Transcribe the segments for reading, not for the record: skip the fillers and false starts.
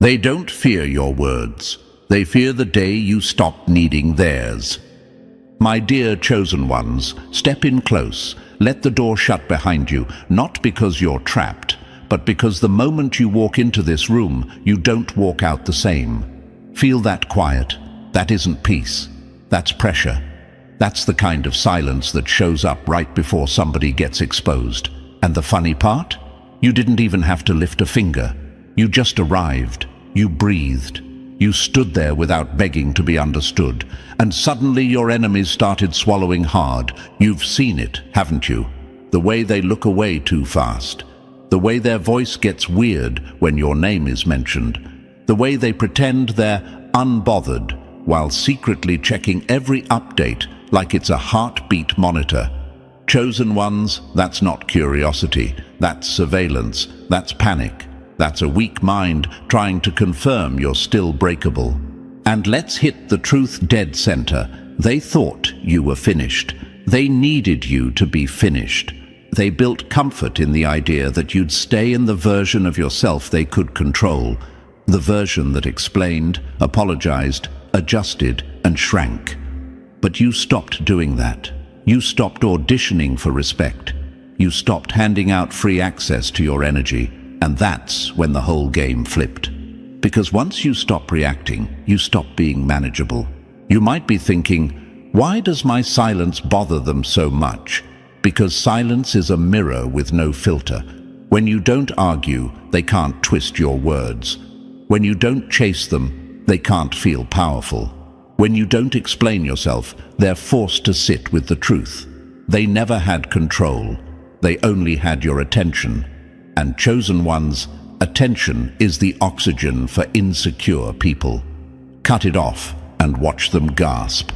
They don't fear your words. They fear the day you stop needing theirs. My dear chosen ones, step in close. Let the door shut behind you, not because you're trapped, but because the moment you walk into this room, you don't walk out the same. Feel that quiet. That isn't peace. That's pressure. That's the kind of silence that shows up right before somebody gets exposed. And the funny part? You didn't even have to lift a finger. You just arrived. You breathed. You stood there without begging to be understood. And suddenly your enemies started swallowing hard. You've seen it, haven't you? The way they look away too fast. The way their voice gets weird when your name is mentioned. The way they pretend they're unbothered while secretly checking every update like it's a heartbeat monitor. Chosen ones, that's not curiosity. That's surveillance. That's panic. That's a weak mind trying to confirm you're still breakable. And let's hit the truth dead center. They thought you were finished. They needed you to be finished. They built comfort in the idea that you'd stay in the version of yourself they could control. The version that explained, apologized, adjusted, and shrank. But you stopped doing that. You stopped auditioning for respect. You stopped handing out free access to your energy. And that's when the whole game flipped. Because once you stop reacting, you stop being manageable. You might be thinking, why does my silence bother them so much? Because silence is a mirror with no filter. When you don't argue, they can't twist your words. When you don't chase them, they can't feel powerful. When you don't explain yourself, they're forced to sit with the truth. They never had control. They only had your attention. And chosen ones, attention is the oxygen for insecure people. Cut it off and watch them gasp.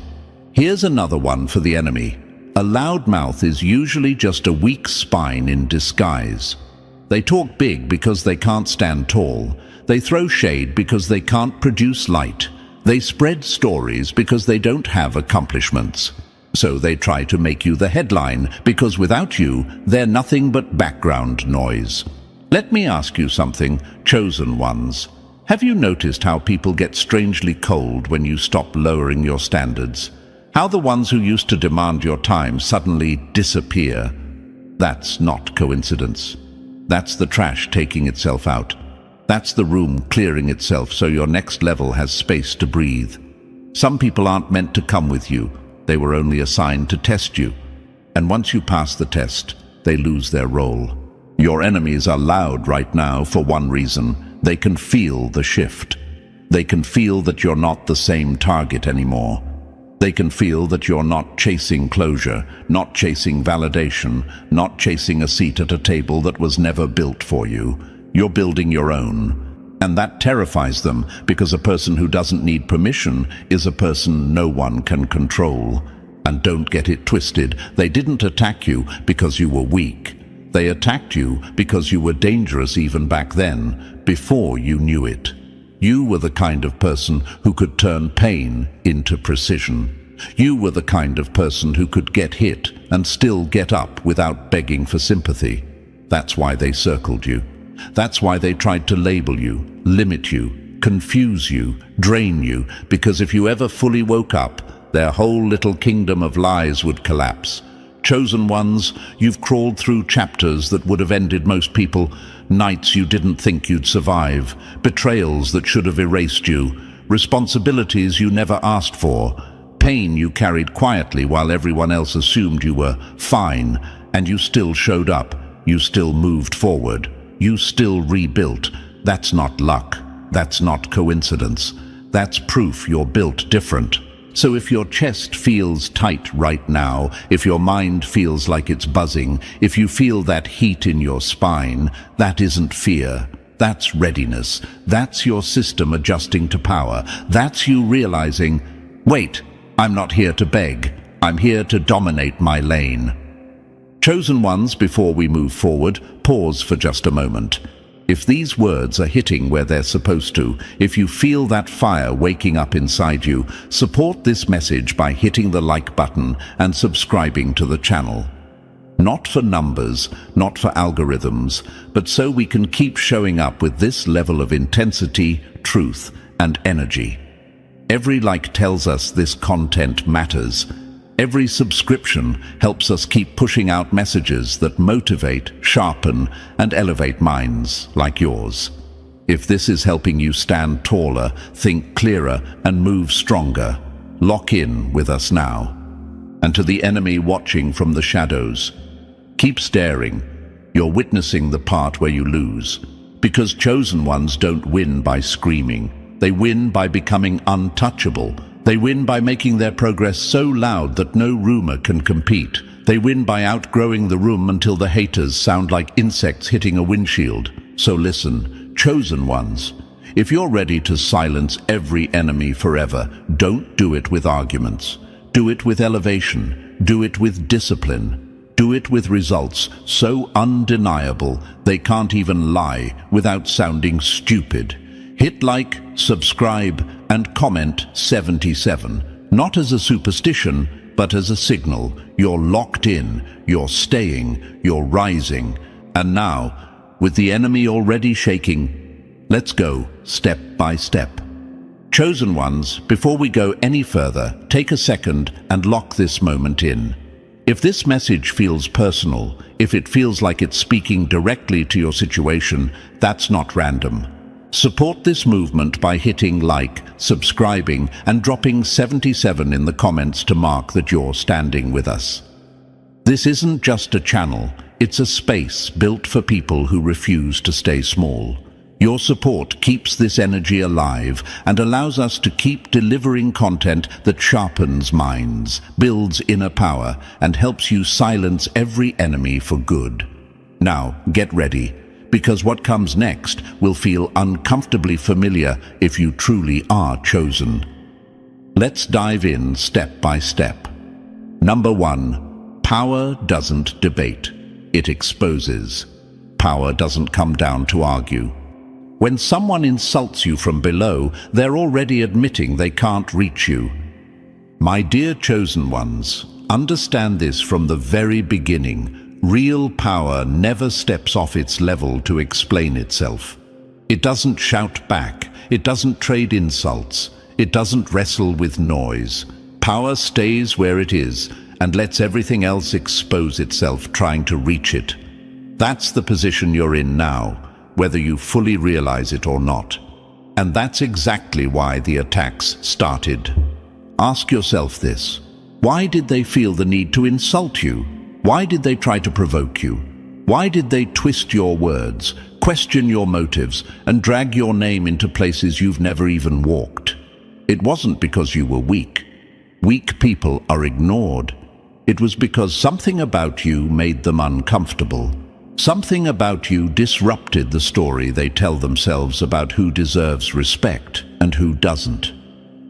Here's another one for the enemy. A loudmouth is usually just a weak spine in disguise. They talk big because they can't stand tall. They throw shade because they can't produce light. They spread stories because they don't have accomplishments. So they try to make you the headline because without you, they're nothing but background noise. Let me ask you something, chosen ones. Have you noticed how people get strangely cold when you stop lowering your standards? How the ones who used to demand your time suddenly disappear? That's not coincidence. That's the trash taking itself out. That's the room clearing itself so your next level has space to breathe. Some people aren't meant to come with you. They were only assigned to test you. And once you pass the test, they lose their role. Your enemies are loud right now for one reason. They can feel the shift. They can feel that you're not the same target anymore. They can feel that you're not chasing closure, not chasing validation, not chasing a seat at a table that was never built for you. You're building your own. And that terrifies them because a person who doesn't need permission is a person no one can control. And don't get it twisted. They didn't attack you because you were weak. They attacked you because you were dangerous even back then, before you knew it. You were the kind of person who could turn pain into precision. You were the kind of person who could get hit and still get up without begging for sympathy. That's why they circled you. That's why they tried to label you, limit you, confuse you, drain you, because if you ever fully woke up, their whole little kingdom of lies would collapse. Chosen ones, you've crawled through chapters that would have ended most people, nights you didn't think you'd survive, betrayals that should have erased you, responsibilities you never asked for, pain you carried quietly while everyone else assumed you were fine, and you still showed up, you still moved forward. You still rebuilt. That's not luck. That's not coincidence. That's proof you're built different. So if your chest feels tight right now, if your mind feels like it's buzzing, if you feel that heat in your spine, that isn't fear. That's readiness. That's your system adjusting to power. That's you realizing, wait, I'm not here to beg. I'm here to dominate my lane. Chosen ones, before we move forward, pause for just a moment. If these words are hitting where they're supposed to, if you feel that fire waking up inside you, support this message by hitting the like button and subscribing to the channel. Not for numbers, not for algorithms, but so we can keep showing up with this level of intensity, truth, and energy. Every like tells us this content matters. Every subscription helps us keep pushing out messages that motivate, sharpen, and elevate minds like yours. If this is helping you stand taller, think clearer, and move stronger, lock in with us now. And to the enemy watching from the shadows, keep staring. You're witnessing the part where you lose. Because chosen ones don't win by screaming. They win by becoming untouchable. They win by making their progress so loud that no rumor can compete. They win by outgrowing the room until the haters sound like insects hitting a windshield. So listen, chosen ones, if you're ready to silence every enemy forever, don't do it with arguments. Do it with elevation. Do it with discipline. Do it with results so undeniable they can't even lie without sounding stupid. Hit like, subscribe, and comment 77, not as a superstition, but as a signal. You're locked in, you're staying, you're rising. And now, with the enemy already shaking, let's go step by step. Chosen ones, before we go any further, take a second and lock this moment in. If this message feels personal, if it feels like it's speaking directly to your situation, that's not random. Support this movement by hitting like, subscribing, and dropping 77 in the comments to mark that you're standing with us. This isn't just a channel, it's a space built for people who refuse to stay small. Your support keeps this energy alive and allows us to keep delivering content that sharpens minds, builds inner power, and helps you silence every enemy for good. Now, get ready, because what comes next will feel uncomfortably familiar if you truly are chosen. Let's dive in step by step. Number 1, power doesn't debate, it exposes. Power doesn't come down to argue. When someone insults you from below, they're already admitting they can't reach you. My dear chosen ones, understand this from the very beginning. Real power never steps off its level to explain itself. It doesn't shout back. It doesn't trade insults. It doesn't wrestle with noise. Power stays where it is and lets everything else expose itself trying to reach it. That's the position you're in now, whether you fully realize it or not. And that's exactly why the attacks started. Ask yourself this. Why did they feel the need to insult you? Why did they try to provoke you? Why did they twist your words, question your motives, and drag your name into places you've never even walked? It wasn't because you were weak. Weak people are ignored. It was because something about you made them uncomfortable. Something about you disrupted the story they tell themselves about who deserves respect and who doesn't.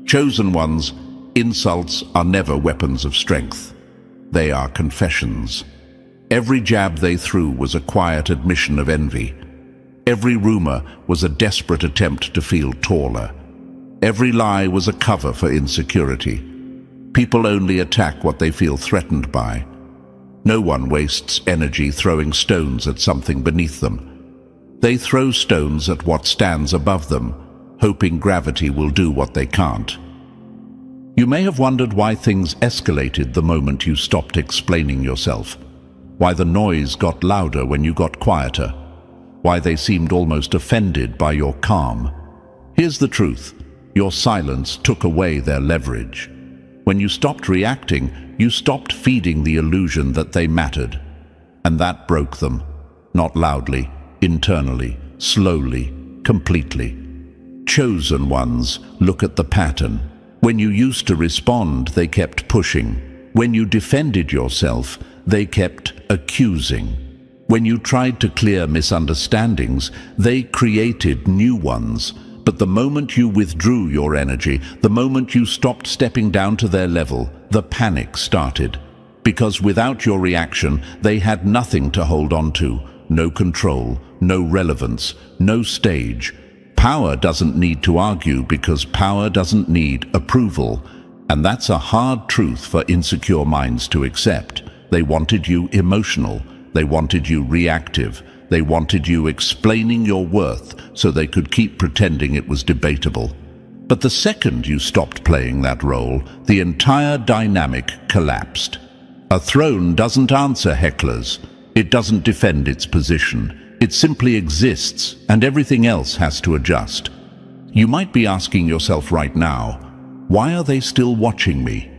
Chosen ones, insults are never weapons of strength. They are confessions. Every jab they threw was a quiet admission of envy. Every rumor was a desperate attempt to feel taller. Every lie was a cover for insecurity. People only attack what they feel threatened by. No one wastes energy throwing stones at something beneath them. They throw stones at what stands above them, hoping gravity will do what they can't. You may have wondered why things escalated the moment you stopped explaining yourself, why the noise got louder when you got quieter, why they seemed almost offended by your calm. Here's the truth. Your silence took away their leverage. When you stopped reacting, you stopped feeding the illusion that they mattered. And that broke them. Not loudly, internally, slowly, completely. Chosen ones, look at the pattern. When you used to respond, they kept pushing. When you defended yourself, they kept accusing. When you tried to clear misunderstandings, they created new ones. But the moment you withdrew your energy, the moment you stopped stepping down to their level, the panic started. Because without your reaction, they had nothing to hold on to. No control, no relevance, no stage. Power doesn't need to argue because power doesn't need approval. And that's a hard truth for insecure minds to accept. They wanted you emotional. They wanted you reactive. They wanted you explaining your worth so they could keep pretending it was debatable. But the second you stopped playing that role, the entire dynamic collapsed. A throne doesn't answer hecklers. It doesn't defend its position. It simply exists, and everything else has to adjust. You might be asking yourself right now, why are they still watching me?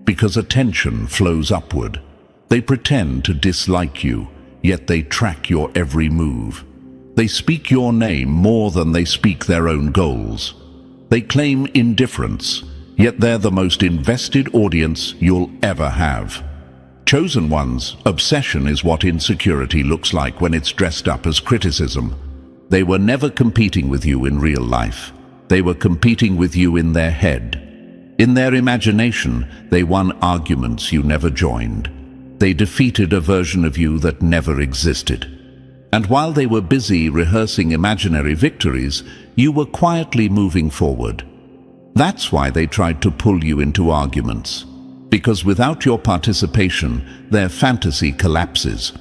Because attention flows upward. They pretend to dislike you, yet they track your every move. They speak your name more than they speak their own goals. They claim indifference, yet they're the most invested audience you'll ever have. Chosen One's obsession is what insecurity looks like when it's dressed up as criticism. They were never competing with you in real life. They were competing with you in their head. In their imagination, they won arguments you never joined. They defeated a version of you that never existed. And while they were busy rehearsing imaginary victories, you were quietly moving forward. That's why they tried to pull you into arguments. Because without your participation, their fantasy collapses.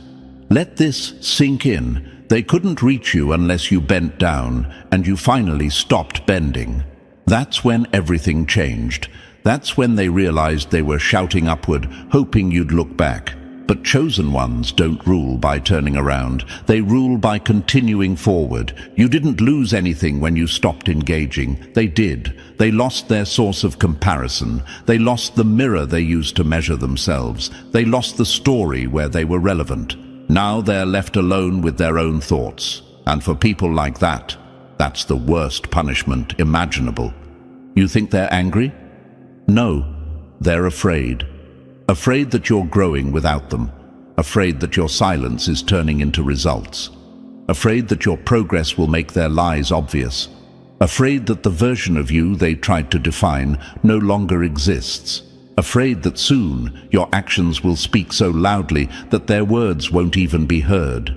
Let this sink in. They couldn't reach you unless you bent down, and you finally stopped bending. That's when everything changed. That's when they realized they were shouting upward, hoping you'd look back. But Chosen Ones don't rule by turning around. They rule by continuing forward. You didn't lose anything when you stopped engaging. They did. They lost their source of comparison. They lost the mirror they used to measure themselves. They lost the story where they were relevant. Now they're left alone with their own thoughts. And for people like that, that's the worst punishment imaginable. You think they're angry? No, they're afraid. Afraid that you're growing without them. Afraid that your silence is turning into results. Afraid that your progress will make their lies obvious. Afraid that the version of you they tried to define no longer exists. Afraid that soon your actions will speak so loudly that their words won't even be heard.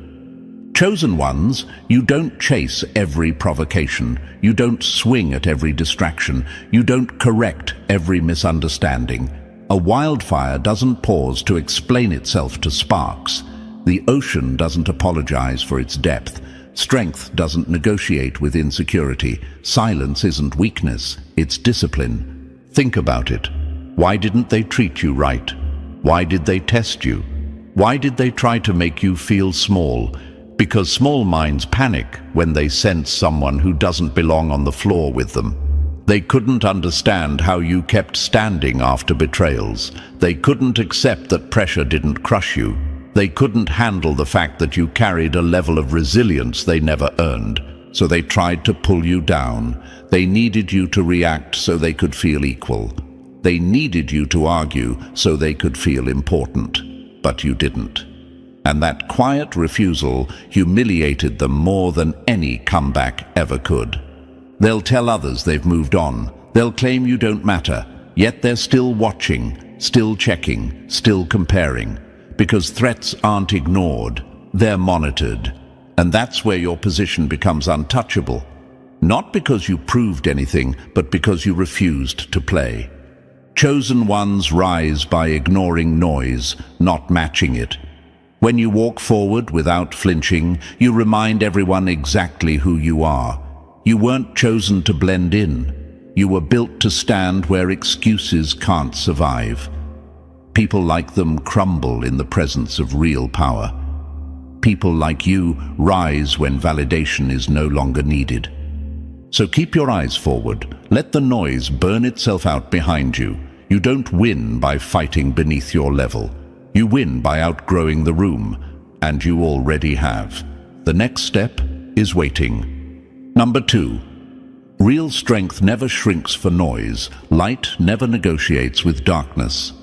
Chosen Ones, you don't chase every provocation. You don't swing at every distraction. You don't correct every misunderstanding. A wildfire doesn't pause to explain itself to sparks. The ocean doesn't apologize for its depth. Strength doesn't negotiate with insecurity. Silence isn't weakness, it's discipline. Think about it. Why didn't they treat you right? Why did they test you? Why did they try to make you feel small? Because small minds panic when they sense someone who doesn't belong on the floor with them. They couldn't understand how you kept standing after betrayals. They couldn't accept that pressure didn't crush you. They couldn't handle the fact that you carried a level of resilience they never earned. So they tried to pull you down. They needed you to react so they could feel equal. They needed you to argue so they could feel important. But you didn't. And that quiet refusal humiliated them more than any comeback ever could. They'll tell others they've moved on. They'll claim you don't matter, yet they're still watching, still checking, still comparing. Because threats aren't ignored, they're monitored. And that's where your position becomes untouchable. Not because you proved anything, but because you refused to play. Chosen Ones rise by ignoring noise, not matching it. When you walk forward without flinching, you remind everyone exactly who you are. You weren't chosen to blend in. You were built to stand where excuses can't survive. People like them crumble in the presence of real power. People like you rise when validation is no longer needed. So keep your eyes forward. Let the noise burn itself out behind you. You don't win by fighting beneath your level. You win by outgrowing the room, and you already have. The next step is waiting. Number 2. Real strength never shrinks for noise. Light never negotiates with darkness.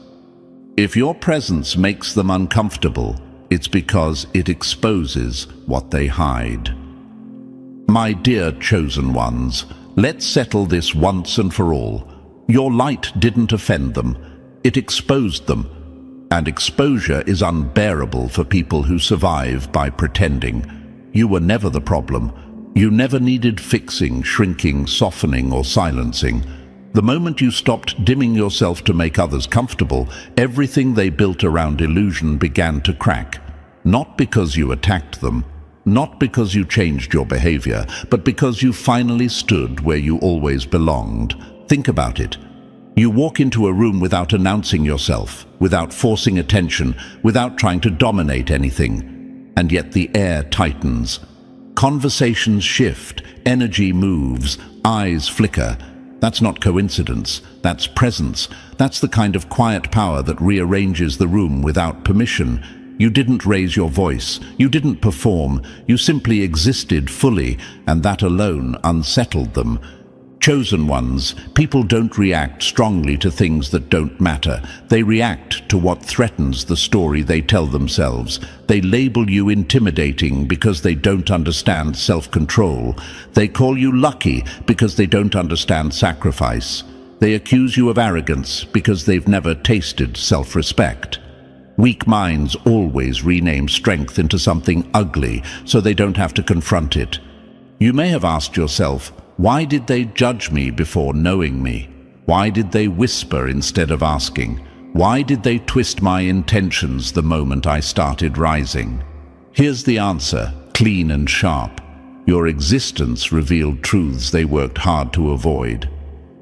If your presence makes them uncomfortable, it's because it exposes what they hide. My dear Chosen Ones, let's settle this once and for all. Your light didn't offend them. It exposed them. And exposure is unbearable for people who survive by pretending. You were never the problem. You never needed fixing, shrinking, softening, or silencing. The moment you stopped dimming yourself to make others comfortable, everything they built around illusion began to crack. Not because you attacked them, not because you changed your behavior, but because you finally stood where you always belonged. Think about it. You walk into a room without announcing yourself, without forcing attention, without trying to dominate anything. And yet the air tightens. Conversations shift, energy moves, eyes flicker. That's not coincidence, that's presence. That's the kind of quiet power that rearranges the room without permission. You didn't raise your voice, you didn't perform, you simply existed fully, and that alone unsettled them. Chosen ones, people don't react strongly to things that don't matter. They react to what threatens the story they tell themselves. They label you intimidating because they don't understand self-control. They call you lucky because they don't understand sacrifice. They accuse you of arrogance because they've never tasted self-respect. Weak minds always rename strength into something ugly so they don't have to confront it. You may have asked yourself, why did they judge me before knowing me? Why did they whisper instead of asking? Why did they twist my intentions the moment I started rising? Here's the answer, clean and sharp. Your existence revealed truths they worked hard to avoid.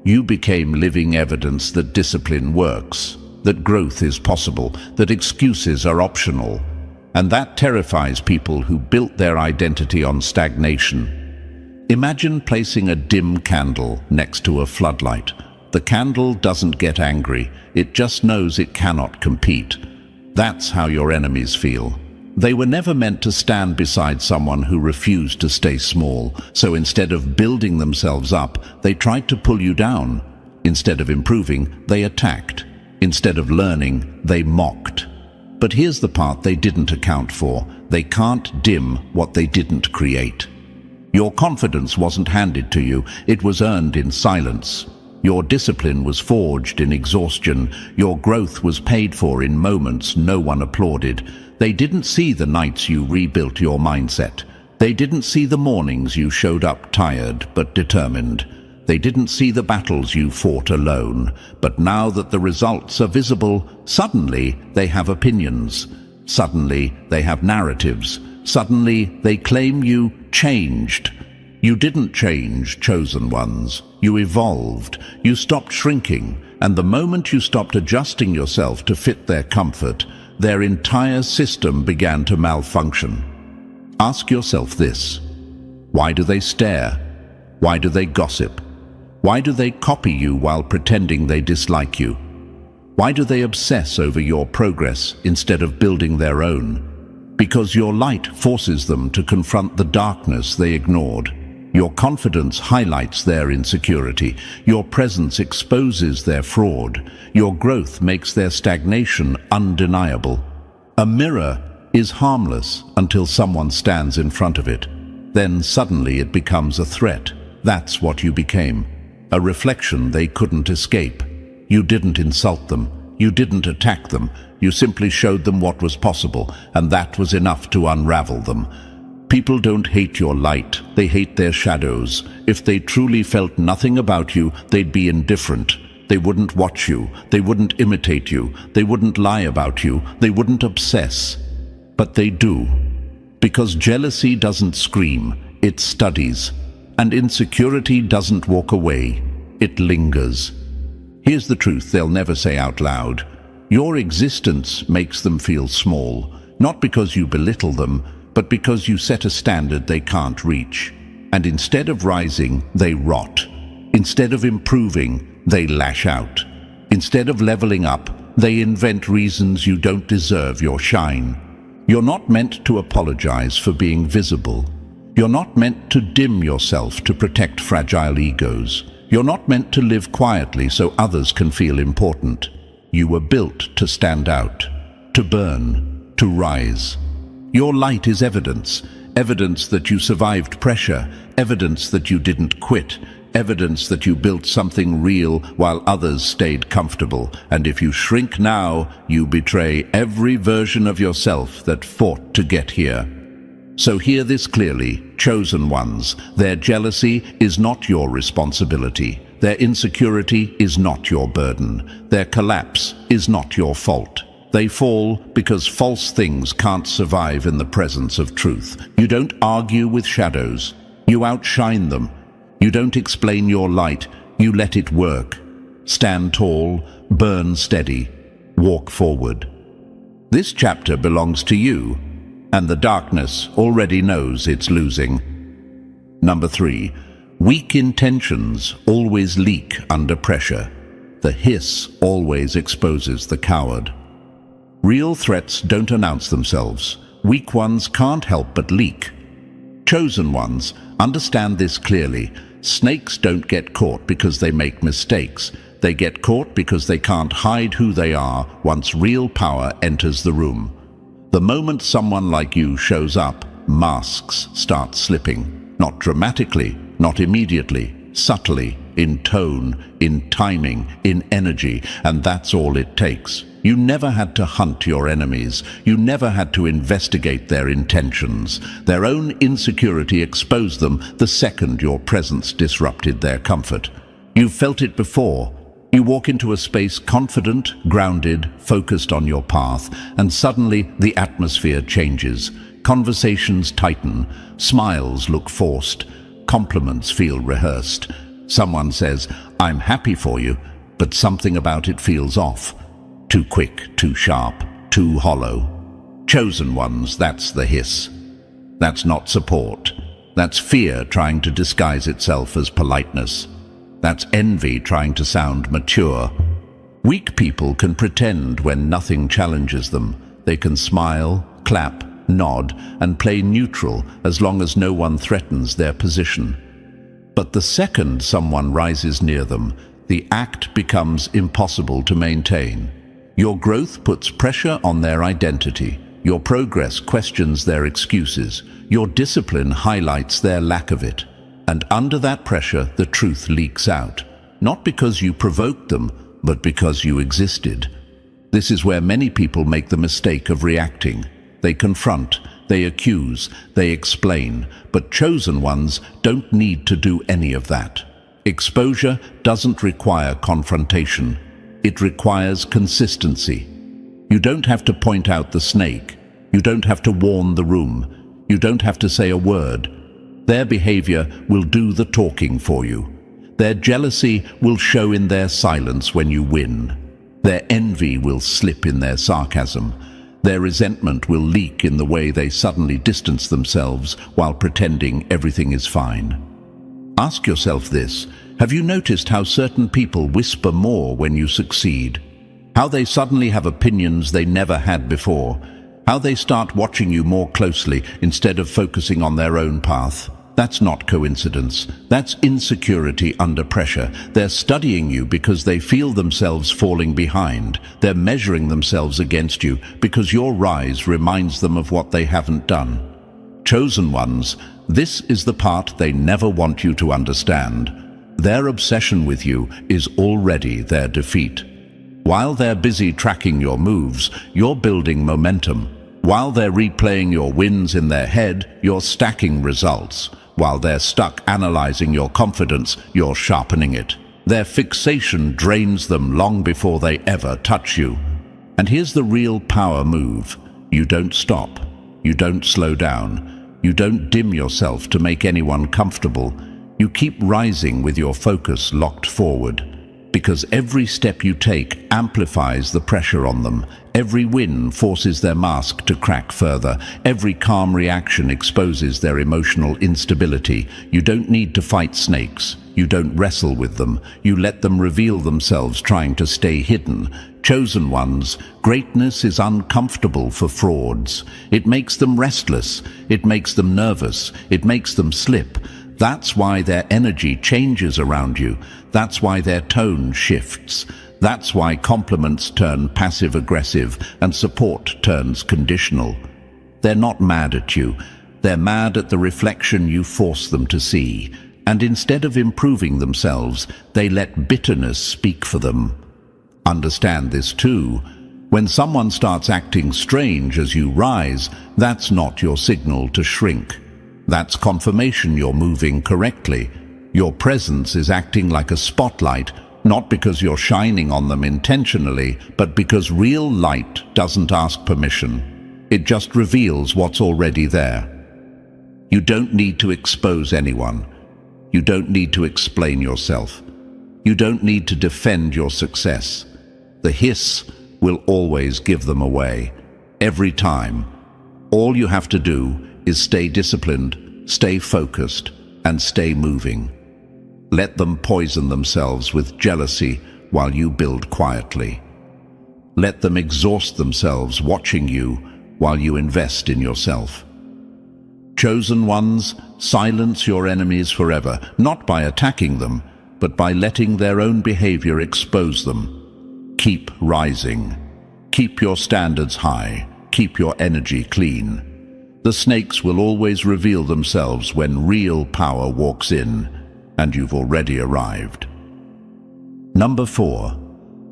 You became living evidence that discipline works, that growth is possible, that excuses are optional. And that terrifies people who built their identity on stagnation. Imagine placing a dim candle next to a floodlight. The candle doesn't get angry, it just knows it cannot compete. That's how your enemies feel. They were never meant to stand beside someone who refused to stay small, so instead of building themselves up, they tried to pull you down. Instead of improving, they attacked. Instead of learning, they mocked. But here's the part they didn't account for. They can't dim what they didn't create. Your confidence wasn't handed to you, it was earned in silence. Your discipline was forged in exhaustion. Your growth was paid for in moments no one applauded. They didn't see the nights you rebuilt your mindset. They didn't see the mornings you showed up tired but determined. They didn't see the battles you fought alone. But now that the results are visible, suddenly they have opinions. Suddenly they have narratives. Suddenly they claim you changed. You didn't change, chosen ones. You evolved. You stopped shrinking. And the moment you stopped adjusting yourself to fit their comfort, their entire system began to malfunction. Ask yourself this. Why do they stare? Why do they gossip? Why do they copy you while pretending they dislike you? Why do they obsess over your progress instead of building their own? Because your light forces them to confront the darkness they ignored. Your confidence highlights their insecurity. Your presence exposes their fraud. Your growth makes their stagnation undeniable. A mirror is harmless until someone stands in front of it. Then suddenly it becomes a threat. That's what you became. A reflection they couldn't escape. You didn't insult them. You didn't attack them. You simply showed them what was possible, and that was enough to unravel them. People don't hate your light, they hate their shadows. If they truly felt nothing about you, they'd be indifferent. They wouldn't watch you, they wouldn't imitate you, they wouldn't lie about you, they wouldn't obsess. But they do. Because jealousy doesn't scream, it studies. And insecurity doesn't walk away, it lingers. Here's the truth they'll never say out loud. Your existence makes them feel small, not because you belittle them, but because you set a standard they can't reach. And instead of rising, they rot. Instead of improving, they lash out. Instead of leveling up, they invent reasons you don't deserve your shine. You're not meant to apologize for being visible. You're not meant to dim yourself to protect fragile egos. You're not meant to live quietly so others can feel important. You were built to stand out, to burn, to rise. Your light is evidence, evidence that you survived pressure, evidence that you didn't quit, evidence that you built something real while others stayed comfortable. And if you shrink now, you betray every version of yourself that fought to get here. So hear this clearly, chosen ones. Their jealousy is not your responsibility. Their insecurity is not your burden. Their collapse is not your fault. They fall because false things can't survive in the presence of truth. You don't argue with shadows. You outshine them. You don't explain your light. You let it work. Stand tall, burn steady, walk forward. This chapter belongs to you, and the darkness already knows it's losing. Number 3. Weak intentions always leak under pressure. The hiss always exposes the coward. Real threats don't announce themselves. Weak ones can't help but leak. Chosen ones understand this clearly. Snakes don't get caught because they make mistakes. They get caught because they can't hide who they are once real power enters the room. The moment someone like you shows up, masks start slipping. Not dramatically, not immediately, subtly, in tone, in timing, in energy, and that's all it takes. You never had to hunt your enemies. You never had to investigate their intentions. Their own insecurity exposed them the second your presence disrupted their comfort. You've felt it before. You walk into a space confident, grounded, focused on your path, and suddenly the atmosphere changes. Conversations tighten, smiles look forced, compliments feel rehearsed. Someone says, "I'm happy for you," but something about it feels off. Too quick, too sharp, too hollow. Chosen ones, that's the hiss. That's not support. That's fear trying to disguise itself as politeness. That's envy trying to sound mature. Weak people can pretend when nothing challenges them. They can smile, clap, nod, and play neutral as long as no one threatens their position. But the second someone rises near them, the act becomes impossible to maintain. Your growth puts pressure on their identity. Your progress questions their excuses. Your discipline highlights their lack of it. And under that pressure, the truth leaks out. Not because you provoked them, but because you existed. This is where many people make the mistake of reacting. They confront, they accuse, they explain, but chosen ones don't need to do any of that. Exposure doesn't require confrontation. It requires consistency. You don't have to point out the snake. You don't have to warn the room. You don't have to say a word. Their behavior will do the talking for you. Their jealousy will show in their silence when you win. Their envy will slip in their sarcasm. Their resentment will leak in the way they suddenly distance themselves while pretending everything is fine. Ask yourself this: have you noticed how certain people whisper more when you succeed? How they suddenly have opinions they never had before? How they start watching you more closely instead of focusing on their own path? That's not coincidence. That's insecurity under pressure. They're studying you because they feel themselves falling behind. They're measuring themselves against you because your rise reminds them of what they haven't done. Chosen ones, this is the part they never want you to understand. Their obsession with you is already their defeat. While they're busy tracking your moves, you're building momentum. While they're replaying your wins in their head, you're stacking results. While they're stuck analyzing your confidence, you're sharpening it. Their fixation drains them long before they ever touch you. And here's the real power move. You don't stop. You don't slow down. You don't dim yourself to make anyone comfortable. You keep rising with your focus locked forward. Because every step you take amplifies the pressure on them. Every win forces their mask to crack further. Every calm reaction exposes their emotional instability. You don't need to fight snakes. You don't wrestle with them. You let them reveal themselves trying to stay hidden. Chosen ones, greatness is uncomfortable for frauds. It makes them restless. It makes them nervous. It makes them slip. That's why their energy changes around you. That's why their tone shifts. That's why compliments turn passive-aggressive and support turns conditional. They're not mad at you. They're mad at the reflection you force them to see. And instead of improving themselves, they let bitterness speak for them. Understand this too. When someone starts acting strange as you rise, that's not your signal to shrink. That's confirmation you're moving correctly. Your presence is acting like a spotlight, not because you're shining on them intentionally, but because real light doesn't ask permission. It just reveals what's already there. You don't need to expose anyone. You don't need to explain yourself. You don't need to defend your success. The hiss will always give them away, every time. All you have to do is stay disciplined, stay focused, and stay moving. Let them poison themselves with jealousy while you build quietly. Let them exhaust themselves watching you while you invest in yourself. Chosen ones, silence your enemies forever, not by attacking them, but by letting their own behavior expose them. Keep rising. Keep your standards high. Keep your energy clean. The snakes will always reveal themselves when real power walks in, and you've already arrived. Number 4.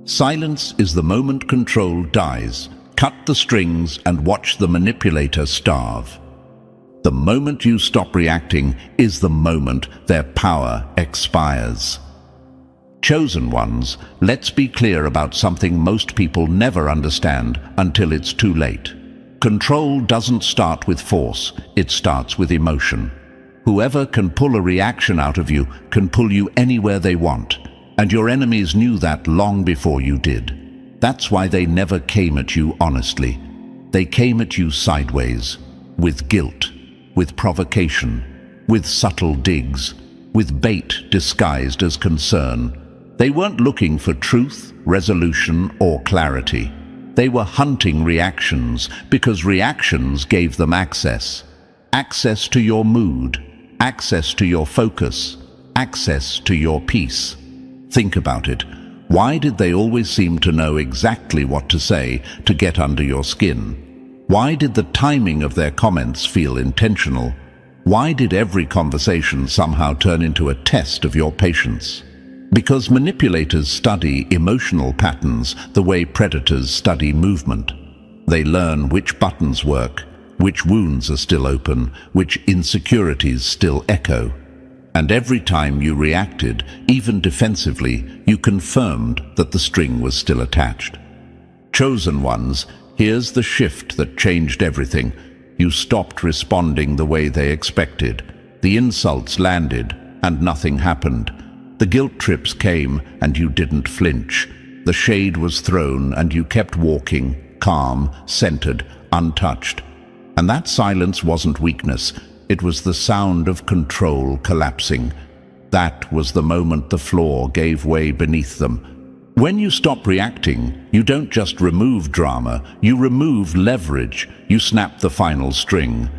Silence is the moment control dies. Cut the strings and watch the manipulator starve. The moment you stop reacting is the moment their power expires. Chosen ones, let's be clear about something most people never understand until it's too late. Control doesn't start with force, it starts with emotion. Whoever can pull a reaction out of you can pull you anywhere they want, and your enemies knew that long before you did. That's why they never came at you honestly. They came at you sideways, with guilt, with provocation, with subtle digs, with bait disguised as concern. They weren't looking for truth, resolution, or clarity. They were hunting reactions because reactions gave them access. Access to your mood, access to your focus, access to your peace. Think about it. Why did they always seem to know exactly what to say to get under your skin? Why did the timing of their comments feel intentional? Why did every conversation somehow turn into a test of your patience? Because manipulators study emotional patterns the way predators study movement. They learn which buttons work, which wounds are still open, which insecurities still echo. And every time you reacted, even defensively, you confirmed that the string was still attached. Chosen ones, here's the shift that changed everything. You stopped responding the way they expected. The insults landed, and nothing happened. The guilt trips came, and you didn't flinch. The shade was thrown, and you kept walking, calm, centered, untouched. And that silence wasn't weakness. It was the sound of control collapsing. That was the moment the floor gave way beneath them. When you stop reacting, you don't just remove drama, you remove leverage, you snap the final string.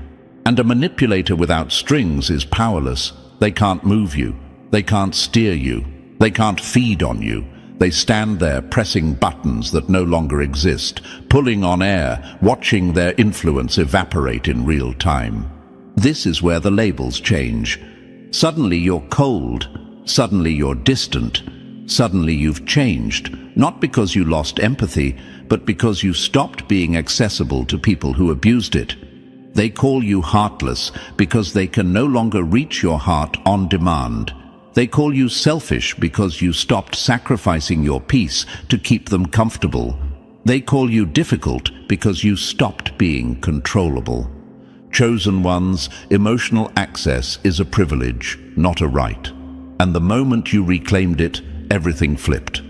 And a manipulator without strings is powerless. They can't move you, they can't steer you, they can't feed on you. They stand there pressing buttons that no longer exist, pulling on air, watching their influence evaporate in real time. This is where the labels change. Suddenly you're cold, suddenly you're distant, suddenly you've changed, not because you lost empathy, but because you stopped being accessible to people who abused it. They call you heartless because they can no longer reach your heart on demand. They call you selfish because you stopped sacrificing your peace to keep them comfortable. They call you difficult because you stopped being controllable. Chosen ones, emotional access is a privilege, not a right. And the moment you reclaimed it, everything flipped.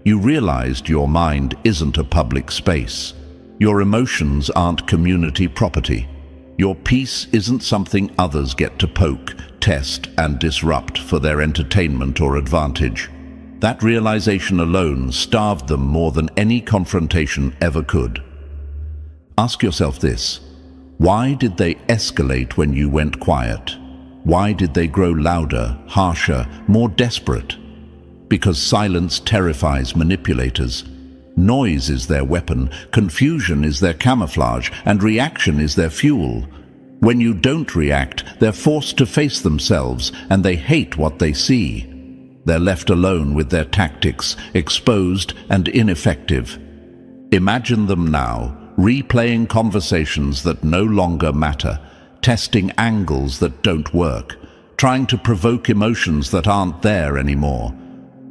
You realized your mind isn't a public space. Your emotions aren't community property. Your peace isn't something others get to poke, test, and disrupt for their entertainment or advantage. That realization alone starved them more than any confrontation ever could. Ask yourself this: why did they escalate when you went quiet? Why did they grow louder, harsher, more desperate? Because silence terrifies manipulators. Noise is their weapon, confusion is their camouflage, and reaction is their fuel. When you don't react, they're forced to face themselves, and they hate what they see. They're left alone with their tactics, exposed and ineffective. Imagine them now, replaying conversations that no longer matter, testing angles that don't work, trying to provoke emotions that aren't there anymore,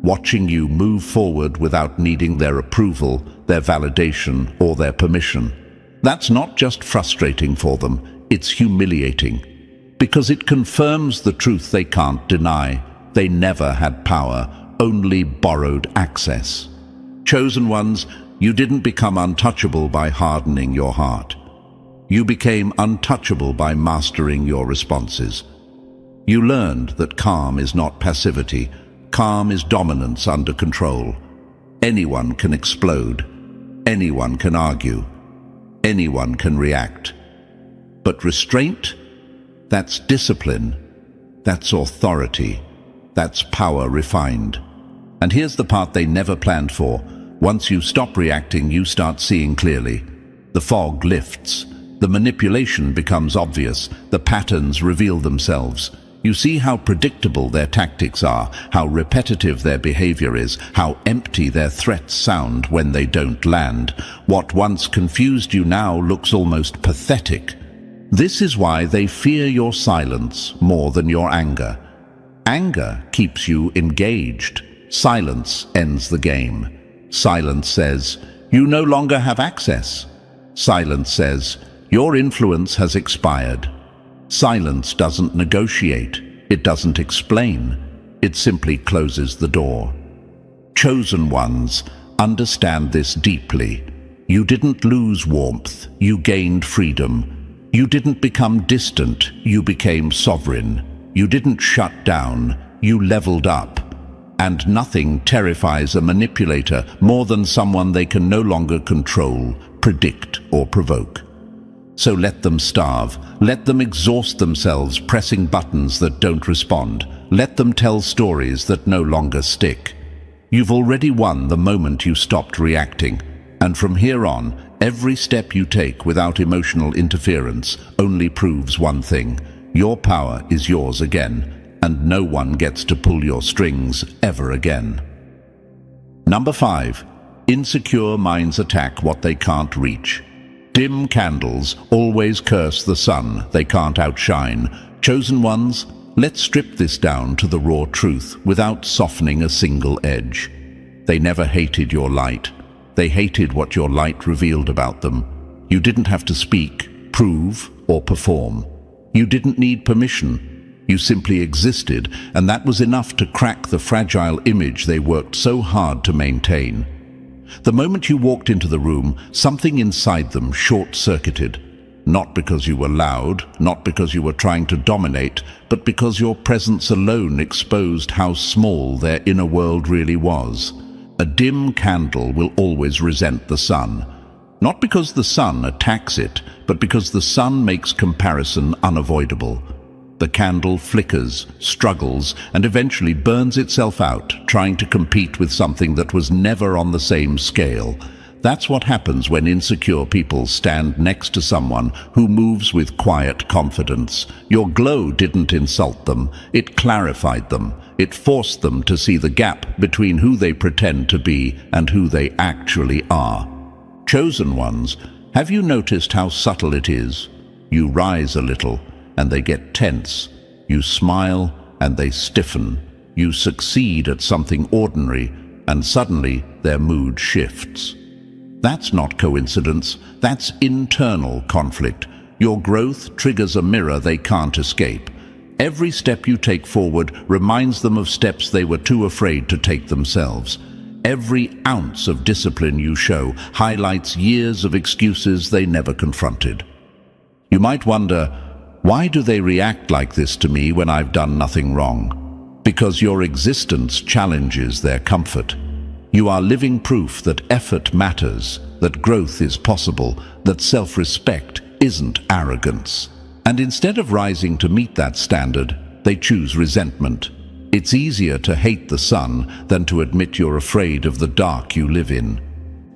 watching you move forward without needing their approval, their validation, or their permission. That's not just frustrating for them, it's humiliating, because it confirms the truth they can't deny. They never had power, only borrowed access. Chosen ones, you didn't become untouchable by hardening your heart. You became untouchable by mastering your responses. You learned that calm is not passivity. Calm is dominance under control. Anyone can explode. Anyone can argue. Anyone can react. But restraint? That's discipline. That's authority. That's power refined. And here's the part they never planned for. Once you stop reacting, you start seeing clearly. The fog lifts. The manipulation becomes obvious. The patterns reveal themselves. You see how predictable their tactics are, how repetitive their behavior is, how empty their threats sound when they don't land. What once confused you now looks almost pathetic. This is why they fear your silence more than your anger. Anger keeps you engaged. Silence ends the game. Silence says, you no longer have access. Silence says, your influence has expired. Silence doesn't negotiate. It doesn't explain. It simply closes the door. Chosen ones, understand this deeply. You didn't lose warmth. You gained freedom. You didn't become distant. You became sovereign. You didn't shut down. You leveled up. And nothing terrifies a manipulator more than someone they can no longer control, predict, or provoke. So let them starve. Let them exhaust themselves pressing buttons that don't respond. Let them tell stories that no longer stick. You've already won the moment you stopped reacting. And from here on, every step you take without emotional interference only proves one thing. Your power is yours again. And no one gets to pull your strings ever again. Number 5. Insecure minds attack what they can't reach. Dim candles always curse the sun they can't outshine. Chosen ones, let's strip this down to the raw truth without softening a single edge. They never hated your light. They hated what your light revealed about them. You didn't have to speak, prove, or perform. You didn't need permission. You simply existed, and that was enough to crack the fragile image they worked so hard to maintain. The moment you walked into the room, something inside them short-circuited. Not because you were loud, not because you were trying to dominate, but because your presence alone exposed how small their inner world really was. A dim candle will always resent the sun. Not because the sun attacks it, but because the sun makes comparison unavoidable. The candle flickers, struggles, and eventually burns itself out, trying to compete with something that was never on the same scale. That's what happens when insecure people stand next to someone who moves with quiet confidence. Your glow didn't insult them, it clarified them. It forced them to see the gap between who they pretend to be and who they actually are. Chosen ones, have you noticed how subtle it is? You rise a little, and they get tense. You smile, and they stiffen. You succeed at something ordinary, and suddenly their mood shifts. That's not coincidence, that's internal conflict. Your growth triggers a mirror they can't escape. Every step you take forward reminds them of steps they were too afraid to take themselves. Every ounce of discipline you show highlights years of excuses they never confronted. You might wonder, why do they react like this to me when I've done nothing wrong? Because your existence challenges their comfort. You are living proof that effort matters, that growth is possible, that self-respect isn't arrogance. And instead of rising to meet that standard, they choose resentment. It's easier to hate the sun than to admit you're afraid of the dark you live in.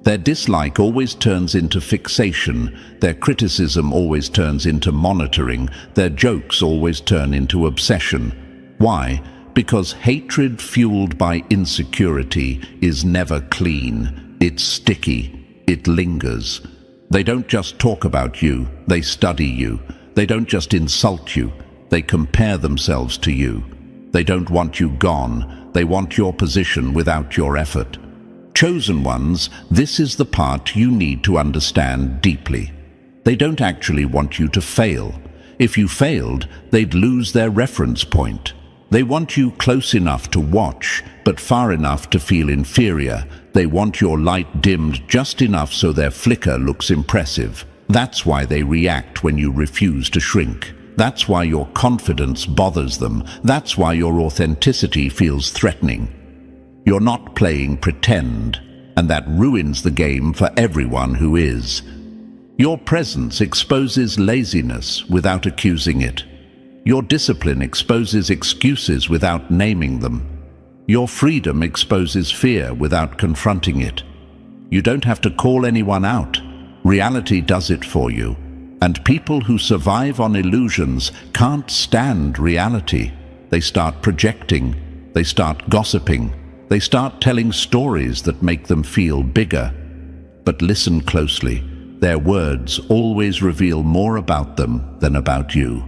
Their dislike always turns into fixation, their criticism always turns into monitoring, their jokes always turn into obsession. Why? Because hatred fueled by insecurity is never clean. It's sticky. It lingers. They don't just talk about you, they study you. They don't just insult you, They compare themselves to you. They don't want you gone. They want your position without your effort. Chosen ones, this is the part you need to understand deeply. They don't actually want you to fail. If you failed, they'd lose their reference point. They want you close enough to watch, but far enough to feel inferior. They want your light dimmed just enough so their flicker looks impressive. That's why they react when you refuse to shrink. That's why your confidence bothers them. That's why your authenticity feels threatening. You're not playing pretend, and that ruins the game for everyone who is. Your presence exposes laziness without accusing it. Your discipline exposes excuses without naming them. Your freedom exposes fear without confronting it. You don't have to call anyone out. Reality does it for you. And people who survive on illusions can't stand reality. They start projecting. They start gossiping. They start telling stories that make them feel bigger. But listen closely. Their words always reveal more about them than about you.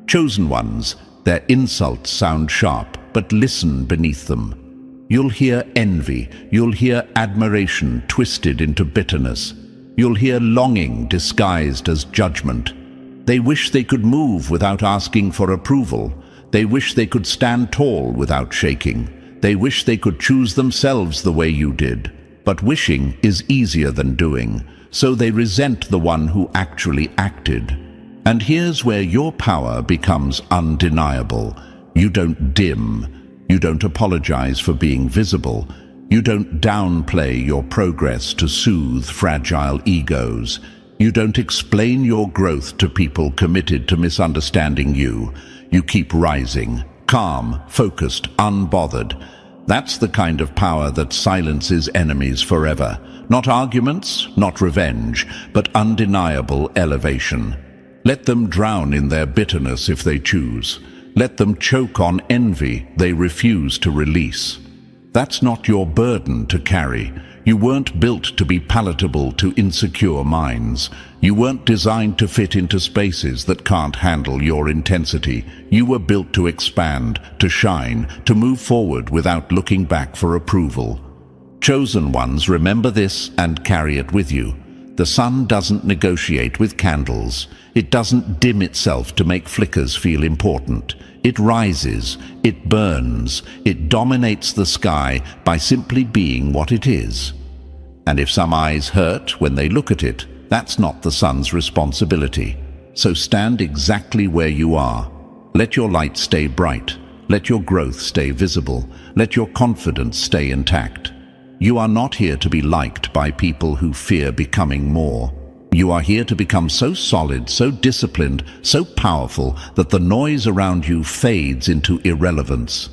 Chosen ones, their insults sound sharp, but listen beneath them. You'll hear envy. You'll hear admiration twisted into bitterness. You'll hear longing disguised as judgment. They wish they could move without asking for approval. They wish they could stand tall without shaking. They wish they could choose themselves the way you did. But wishing is easier than doing, so they resent the one who actually acted. And here's where your power becomes undeniable. You don't dim. You don't apologize for being visible. You don't downplay your progress to soothe fragile egos. You don't explain your growth to people committed to misunderstanding you. You keep rising, calm, focused, unbothered. That's the kind of power that silences enemies forever. Not arguments, not revenge, but undeniable elevation. Let them drown in their bitterness if they choose. Let them choke on envy they refuse to release. That's not your burden to carry. You weren't built to be palatable to insecure minds. You weren't designed to fit into spaces that can't handle your intensity. You were built to expand, to shine, to move forward without looking back for approval. Chosen ones, remember this and carry it with you. The sun doesn't negotiate with candles. It doesn't dim itself to make flickers feel important. It rises, it burns, it dominates the sky by simply being what it is. And if some eyes hurt when they look at it, that's not the sun's responsibility. So stand exactly where you are. Let your light stay bright. Let your growth stay visible. Let your confidence stay intact. You are not here to be liked by people who fear becoming more. You are here to become so solid, so disciplined, so powerful that the noise around you fades into irrelevance.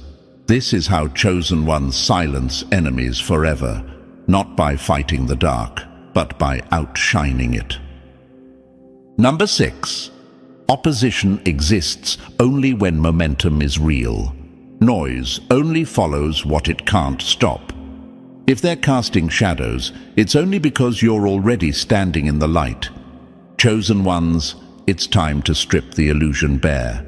This is how chosen ones silence enemies forever, not by fighting the dark, but by outshining it. Number 6. Opposition exists only when momentum is real. Noise only follows what it can't stop. If they're casting shadows, it's only because you're already standing in the light. Chosen ones, it's time to strip the illusion bare.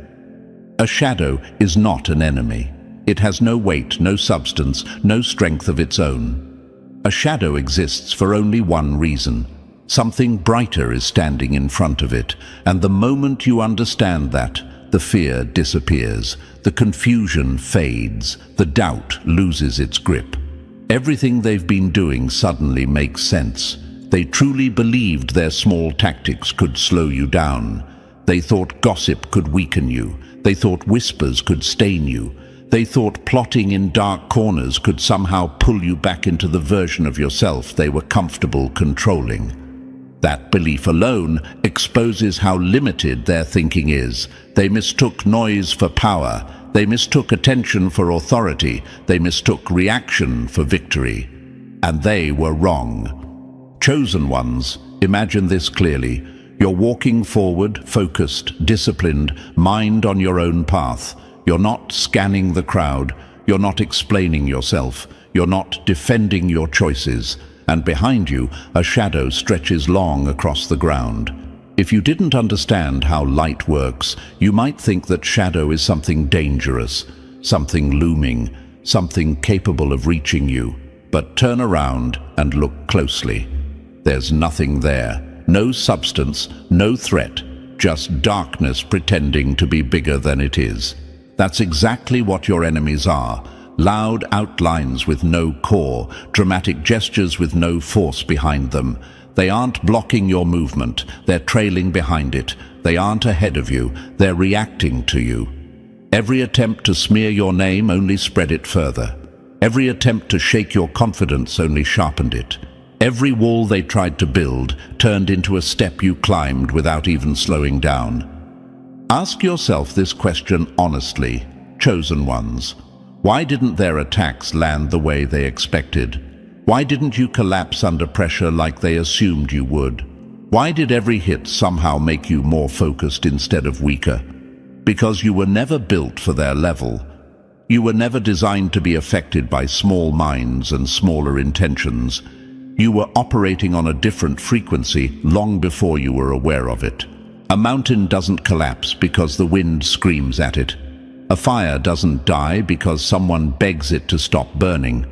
A shadow is not an enemy. It has no weight, no substance, no strength of its own. A shadow exists for only one reason. Something brighter is standing in front of it, and the moment you understand that, the fear disappears, the confusion fades, the doubt loses its grip. Everything they've been doing suddenly makes sense. They truly believed their small tactics could slow you down. They thought gossip could weaken you. They thought whispers could stain you. They thought plotting in dark corners could somehow pull you back into the version of yourself they were comfortable controlling. That belief alone exposes how limited their thinking is. They mistook noise for power. They mistook attention for authority. They mistook reaction for victory. And they were wrong. Chosen ones, imagine this clearly. You're walking forward, focused, disciplined, mind on your own path. You're not scanning the crowd. You're not explaining yourself. You're not defending your choices. And behind you, a shadow stretches long across the ground. If you didn't understand how light works, you might think that shadow is something dangerous, something looming, something capable of reaching you. But turn around and look closely. There's nothing there. No substance, no threat, just darkness pretending to be bigger than it is. That's exactly what your enemies are. Loud outlines with no core, dramatic gestures with no force behind them. They aren't blocking your movement, they're trailing behind it. They aren't ahead of you, they're reacting to you. Every attempt to smear your name only spread it further. Every attempt to shake your confidence only sharpened it. Every wall they tried to build turned into a step you climbed without even slowing down. Ask yourself this question honestly, chosen ones. Why didn't their attacks land the way they expected? Why didn't you collapse under pressure like they assumed you would? Why did every hit somehow make you more focused instead of weaker? Because you were never built for their level. You were never designed to be affected by small minds and smaller intentions. You were operating on a different frequency long before you were aware of it. A mountain doesn't collapse because the wind screams at it. A fire doesn't die because someone begs it to stop burning.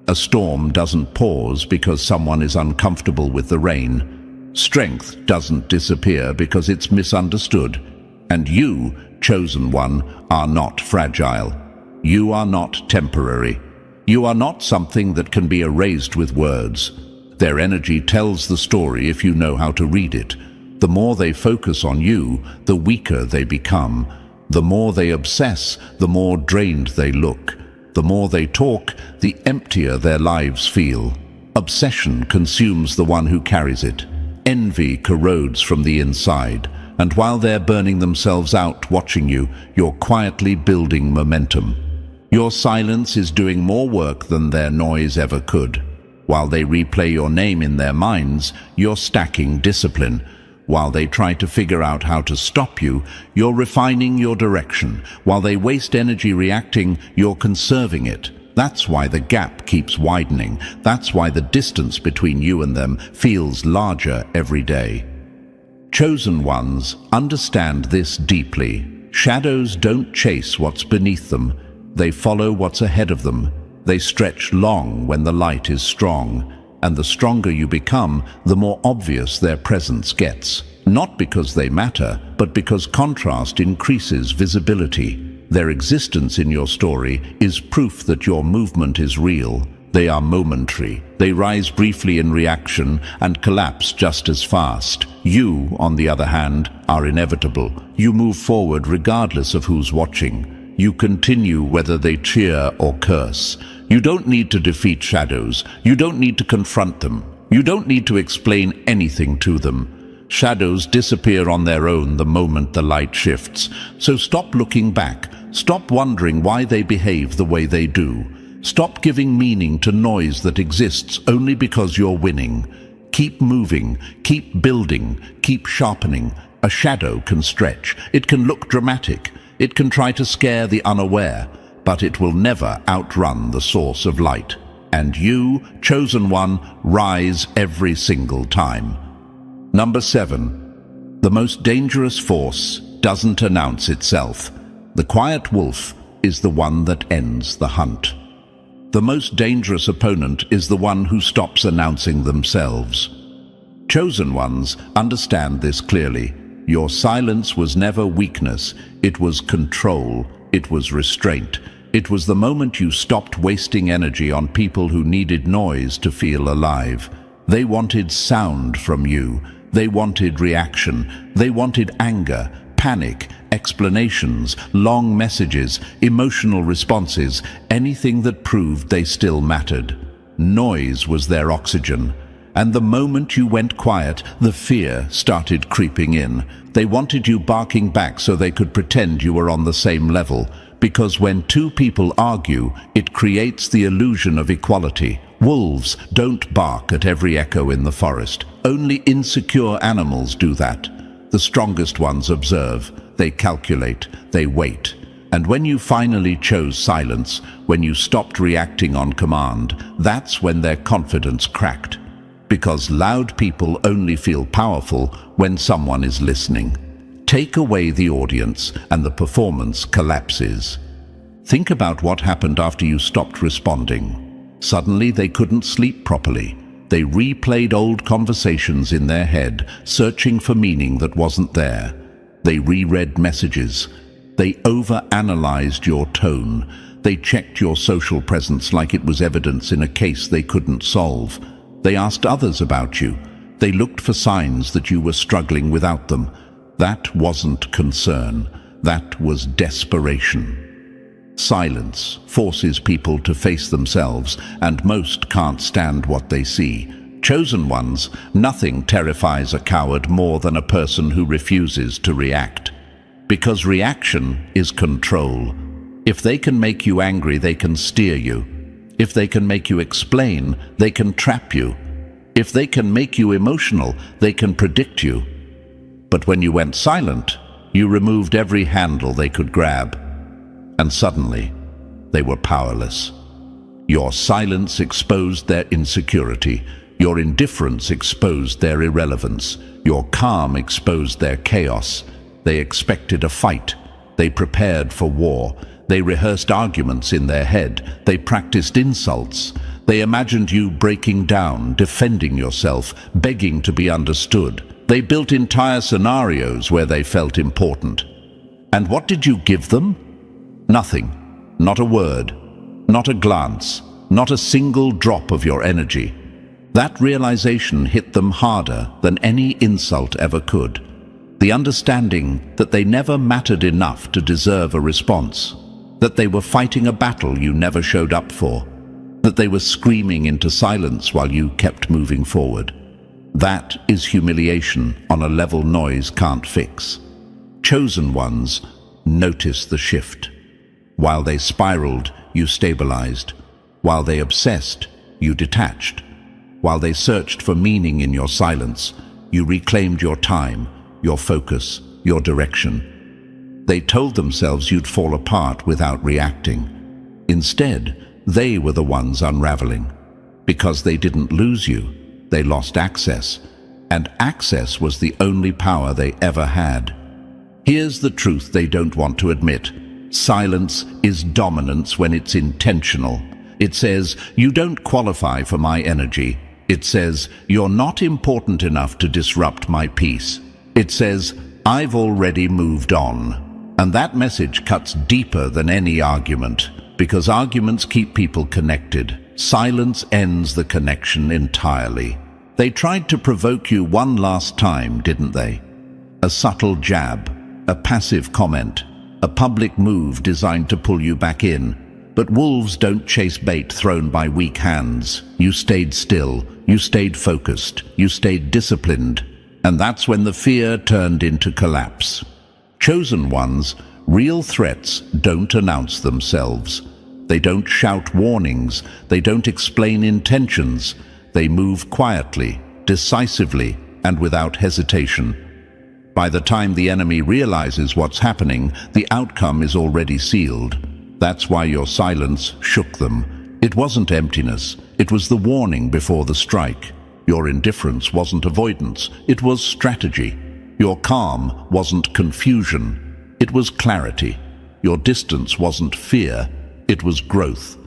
A storm doesn't pause because someone is uncomfortable with the rain. Strength doesn't disappear because it's misunderstood. And you, chosen one, are not fragile. You are not temporary. You are not something that can be erased with words. Their energy tells the story if you know how to read it. The more they focus on you, the weaker they become. The more they obsess, the more drained they look. The more they talk, the emptier their lives feel. Obsession consumes the one who carries it. Envy corrodes from the inside. And while they're burning themselves out watching you, you're quietly building momentum. Your silence is doing more work than their noise ever could. While they replay your name in their minds, you're stacking discipline. While they try to figure out how to stop you, you're refining your direction. While they waste energy reacting, you're conserving it. That's why the gap keeps widening. That's why the distance between you and them feels larger every day. Chosen ones, understand this deeply. Shadows don't chase what's beneath them. They follow what's ahead of them. They stretch long when the light is strong. And the stronger you become, the more obvious their presence gets. Not because they matter, but because contrast increases visibility. Their existence in your story is proof that your movement is real. They are momentary. They rise briefly in reaction and collapse just as fast. You, on the other hand, are inevitable. You move forward regardless of who's watching. You continue whether they cheer or curse. You don't need to defeat shadows. You don't need to confront them. You don't need to explain anything to them. Shadows disappear on their own the moment the light shifts. So stop looking back. Stop wondering why they behave the way they do. Stop giving meaning to noise that exists only because you're winning. Keep moving, keep building, keep sharpening. A shadow can stretch. It can look dramatic. It can try to scare the unaware. But it will never outrun the source of light. And you, chosen one, rise every single time. Number 7. The most dangerous force doesn't announce itself. The quiet wolf is the one that ends the hunt. The most dangerous opponent is the one who stops announcing themselves. Chosen ones, understand this clearly. Your silence was never weakness. It was control. It was restraint. It was the moment you stopped wasting energy on people who needed noise to feel alive. They wanted sound from you. They wanted reaction. They wanted anger, panic, explanations, long messages, emotional responses, anything that proved they still mattered. Noise was their oxygen. And the moment you went quiet, the fear started creeping in. They wanted you barking back so they could pretend you were on the same level. Because when two people argue, it creates the illusion of equality. Wolves don't bark at every echo in the forest. Only insecure animals do that. The strongest ones observe. They calculate. They wait. And when you finally chose silence, when you stopped reacting on command, that's when their confidence cracked. Because loud people only feel powerful when someone is listening. Take away the audience and the performance collapses. Think about what happened after you stopped responding. Suddenly they couldn't sleep properly. They replayed old conversations in their head, searching for meaning that wasn't there. They reread messages. They overanalyzed your tone. They checked your social presence like it was evidence in a case they couldn't solve. They asked others about you. They looked for signs that you were struggling without them. That wasn't concern. That was desperation. Silence forces people to face themselves, and most can't stand what they see. Chosen ones, nothing terrifies a coward more than a person who refuses to react. Because reaction is control. If they can make you angry, they can steer you. If they can make you explain, they can trap you. If they can make you emotional, they can predict you. But when you went silent, you removed every handle they could grab. And suddenly, they were powerless. Your silence exposed their insecurity. Your indifference exposed their irrelevance. Your calm exposed their chaos. They expected a fight. They prepared for war. They rehearsed arguments in their head. They practiced insults. They imagined you breaking down, defending yourself, begging to be understood. They built entire scenarios where they felt important. And what did you give them? Nothing. Not a word. Not a glance. Not a single drop of your energy. That realization hit them harder than any insult ever could. The understanding that they never mattered enough to deserve a response. That they were fighting a battle you never showed up for. That they were screaming into silence while you kept moving forward. That is humiliation on a level noise can't fix. Chosen ones notice the shift. While they spiraled, you stabilized. While they obsessed, you detached. While they searched for meaning in your silence, you reclaimed your time, your focus, your direction. They told themselves you'd fall apart without reacting. Instead, they were the ones unraveling. Because they didn't lose you, they lost access. And access was the only power they ever had. Here's the truth they don't want to admit. Silence is dominance when it's intentional. It says, you don't qualify for my energy. It says, you're not important enough to disrupt my peace. It says, I've already moved on. And that message cuts deeper than any argument, because arguments keep people connected. Silence ends the connection entirely. They tried to provoke you one last time, didn't they? A subtle jab, a passive comment, a public move designed to pull you back in. But wolves don't chase bait thrown by weak hands. You stayed still, you stayed focused, you stayed disciplined. And that's when the fear turned into collapse. Chosen ones, real threats don't announce themselves. They don't shout warnings. They don't explain intentions. They move quietly, decisively, and without hesitation. By the time the enemy realizes what's happening, the outcome is already sealed. That's why your silence shook them. It wasn't emptiness. It was the warning before the strike. Your indifference wasn't avoidance. It was strategy. Your calm wasn't confusion. It was clarity. Your distance wasn't fear. It was growth.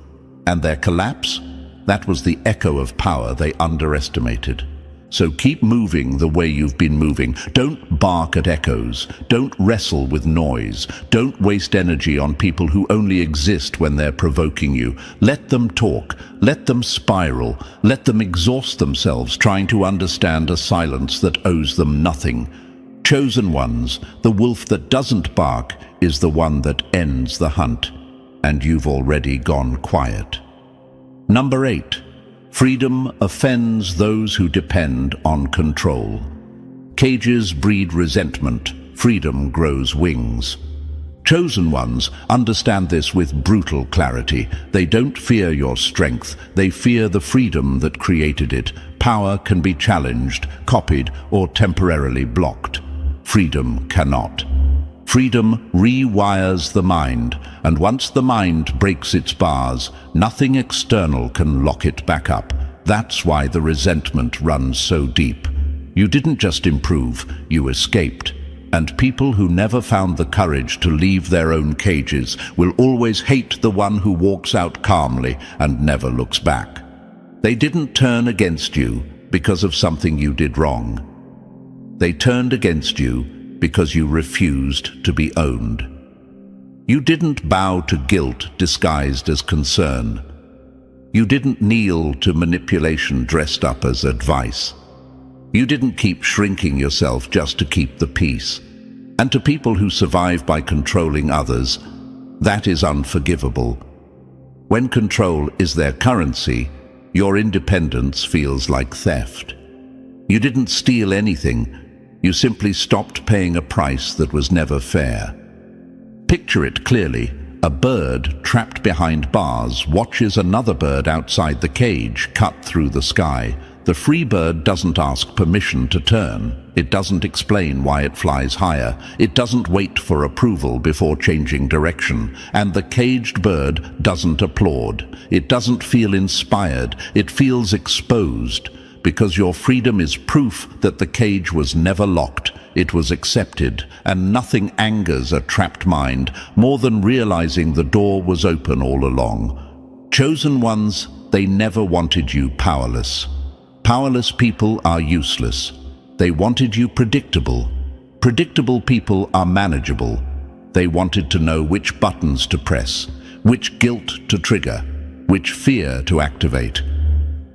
And their collapse? That was the echo of power they underestimated. So keep moving the way you've been moving. Don't bark at echoes. Don't wrestle with noise. Don't waste energy on people who only exist when they're provoking you. Let them talk. Let them spiral. Let them exhaust themselves trying to understand a silence that owes them nothing. Chosen ones, the wolf that doesn't bark is the one that ends the hunt. And you've already gone quiet. Number 8. Freedom offends those who depend on control. Cages breed resentment. Freedom grows wings. Chosen ones understand this with brutal clarity. They don't fear your strength. They fear the freedom that created it. Power can be challenged, copied, or temporarily blocked. Freedom cannot. Freedom rewires the mind, and once the mind breaks its bars, nothing external can lock it back up. That's why the resentment runs so deep. You didn't just improve, you escaped. And people who never found the courage to leave their own cages will always hate the one who walks out calmly and never looks back. They didn't turn against you because of something you did wrong. They turned against you because you refused to be owned. You didn't bow to guilt disguised as concern. You didn't kneel to manipulation dressed up as advice. You didn't keep shrinking yourself just to keep the peace. And to people who survive by controlling others, that is unforgivable. When control is their currency, your independence feels like theft. You didn't steal anything. You simply stopped paying a price that was never fair. Picture it clearly. A bird trapped behind bars watches another bird outside the cage cut through the sky. The free bird doesn't ask permission to turn. It doesn't explain why it flies higher. It doesn't wait for approval before changing direction. And the caged bird doesn't applaud. It doesn't feel inspired. It feels exposed. Because your freedom is proof that the cage was never locked. It was accepted, and nothing angers a trapped mind more than realizing the door was open all along. Chosen ones, they never wanted you powerless. Powerless people are useless. They wanted you predictable. Predictable people are manageable. They wanted to know which buttons to press, which guilt to trigger, which fear to activate.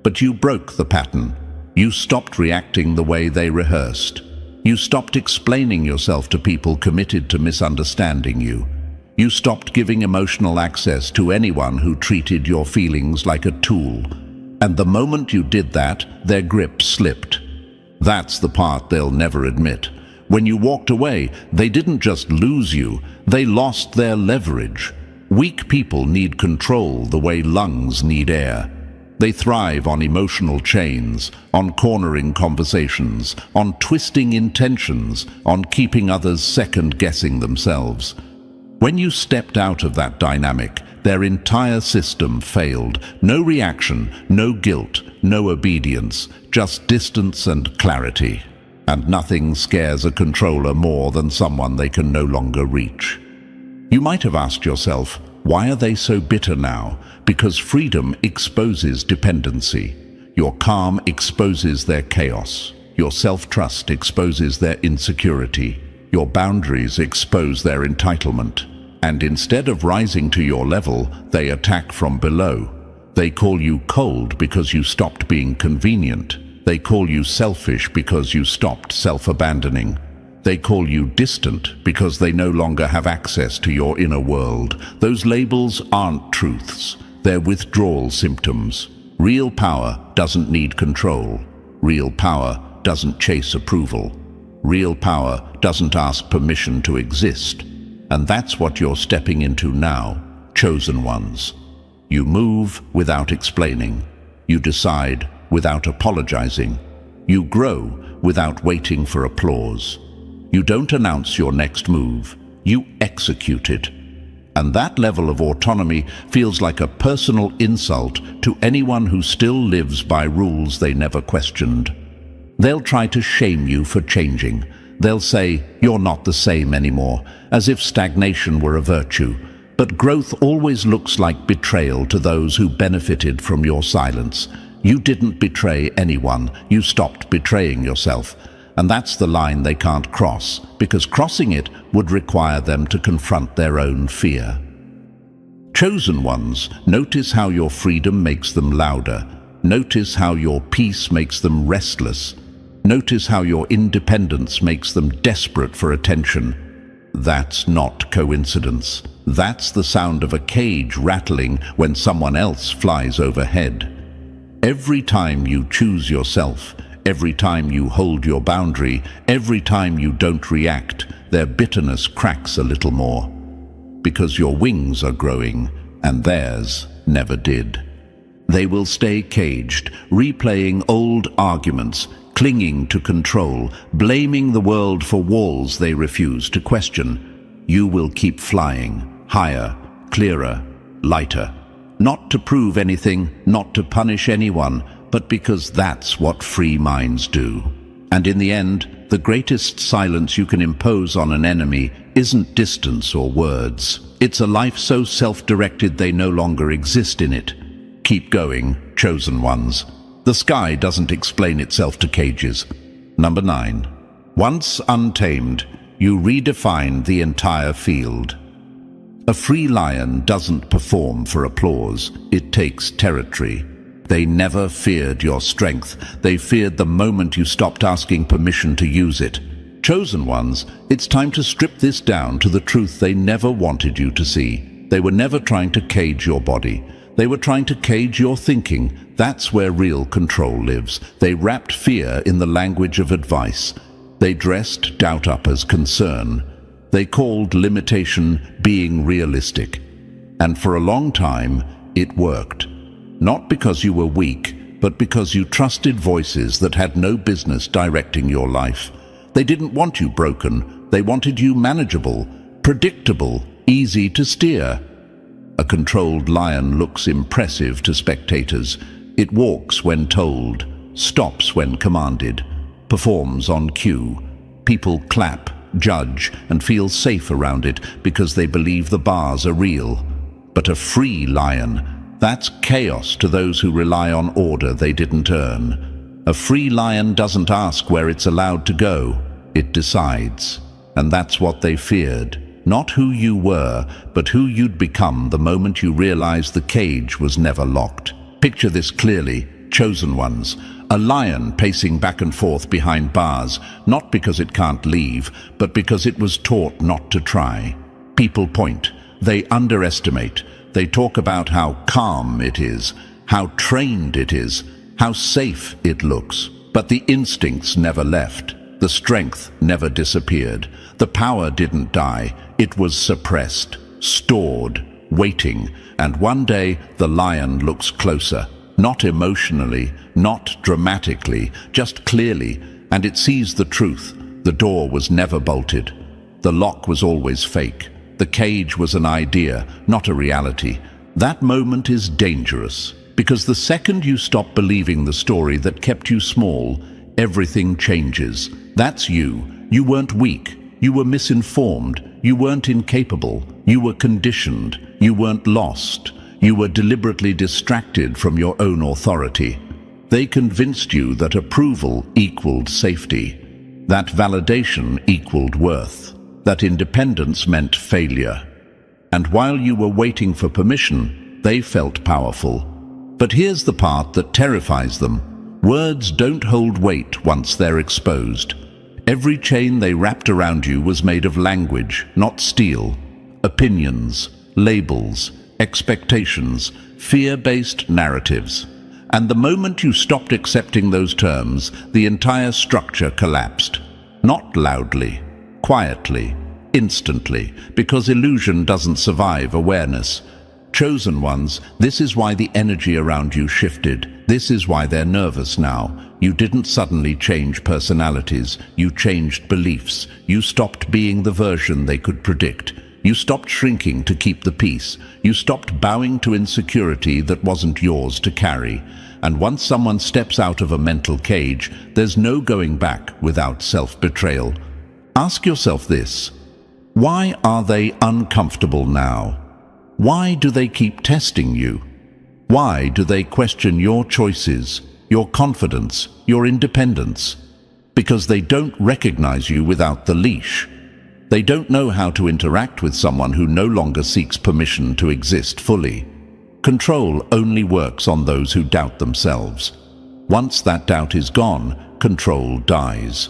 But you broke the pattern. You stopped reacting the way they rehearsed. You stopped explaining yourself to people committed to misunderstanding you. You stopped giving emotional access to anyone who treated your feelings like a tool. And the moment you did that, their grip slipped. That's the part they'll never admit. When you walked away, they didn't just lose you, they lost their leverage. Weak people need control the way lungs need air. They thrive on emotional chains, on cornering conversations, on twisting intentions, on keeping others second-guessing themselves. When you stepped out of that dynamic, their entire system failed. No reaction, no guilt, no obedience, just distance and clarity. And nothing scares a controller more than someone they can no longer reach. You might have asked yourself, why are they so bitter now? Because freedom exposes dependency. Your calm exposes their chaos. Your self-trust exposes their insecurity. Your boundaries expose their entitlement. And instead of rising to your level, they attack from below. They call you cold because you stopped being convenient. They call you selfish because you stopped self-abandoning. They call you distant because they no longer have access to your inner world. Those labels aren't truths. They're withdrawal symptoms. Real power doesn't need control. Real power doesn't chase approval. Real power doesn't ask permission to exist. And that's what you're stepping into now, chosen ones. You move without explaining. You decide without apologizing. You grow without waiting for applause. You don't announce your next move, you execute it. And that level of autonomy feels like a personal insult to anyone who still lives by rules they never questioned. They'll try to shame you for changing. They'll say, you're not the same anymore, as if stagnation were a virtue. But growth always looks like betrayal to those who benefited from your silence. You didn't betray anyone, you stopped betraying yourself. And that's the line they can't cross, because crossing it would require them to confront their own fear. Chosen ones, notice how your freedom makes them louder. Notice how your peace makes them restless. Notice how your independence makes them desperate for attention. That's not coincidence. That's the sound of a cage rattling when someone else flies overhead. Every time you choose yourself, every time you hold your boundary, every time you don't react, their bitterness cracks a little more. Because your wings are growing, and theirs never did. They will stay caged, replaying old arguments, clinging to control, blaming the world for walls they refuse to question. You will keep flying, higher, clearer, lighter. Not to prove anything, not to punish anyone, but because that's what free minds do. And in the end, the greatest silence you can impose on an enemy isn't distance or words. It's a life so self-directed they no longer exist in it. Keep going, chosen ones. The sky doesn't explain itself to cages. Number 9. Once untamed, you redefine the entire field. A free lion doesn't perform for applause. It takes territory. They never feared your strength. They feared the moment you stopped asking permission to use it. Chosen ones, it's time to strip this down to the truth they never wanted you to see. They were never trying to cage your body. They were trying to cage your thinking. That's where real control lives. They wrapped fear in the language of advice. They dressed doubt up as concern. They called limitation being realistic. And for a long time, it worked. Not because you were weak, but because you trusted voices that had no business directing your life. They didn't want you broken. They wanted you manageable, predictable, easy to steer. A controlled lion looks impressive to spectators. It walks when told, stops when commanded, performs on cue. People clap, judge, and feel safe around it because they believe the bars are real. But a free lion, that's chaos to those who rely on order they didn't earn. A free lion doesn't ask where it's allowed to go. It decides. And that's what they feared. Not who you were, but who you'd become the moment you realized the cage was never locked. Picture this clearly, chosen ones. A lion pacing back and forth behind bars, not because it can't leave, but because it was taught not to try. People point. They underestimate. They talk about how calm it is, how trained it is, how safe it looks. But the instincts never left. The strength never disappeared. The power didn't die. It was suppressed, stored, waiting. And one day, the lion looks closer. Not emotionally, not dramatically, just clearly. And it sees the truth. The door was never bolted. The lock was always fake. The cage was an idea, not a reality. That moment is dangerous, because the second you stop believing the story that kept you small, everything changes. That's you. You weren't weak. You were misinformed. You weren't incapable. You were conditioned. You weren't lost. You were deliberately distracted from your own authority. They convinced you that approval equaled safety, that validation equaled worth, that independence meant failure. And while you were waiting for permission, they felt powerful. But here's the part that terrifies them. Words don't hold weight once they're exposed. Every chain they wrapped around you was made of language, not steel. Opinions, labels, expectations, fear-based narratives. And the moment you stopped accepting those terms, the entire structure collapsed. Not loudly. Quietly, instantly, because illusion doesn't survive awareness. Chosen ones, this is why the energy around you shifted. This is why they're nervous now. You didn't suddenly change personalities. You changed beliefs. You stopped being the version they could predict. You stopped shrinking to keep the peace. You stopped bowing to insecurity that wasn't yours to carry. And once someone steps out of a mental cage, there's no going back without self-betrayal. Ask yourself this: why are they uncomfortable now? Why do they keep testing you? Why do they question your choices, your confidence, your independence? Because they don't recognize you without the leash. They don't know how to interact with someone who no longer seeks permission to exist fully. Control only works on those who doubt themselves. Once that doubt is gone, control dies.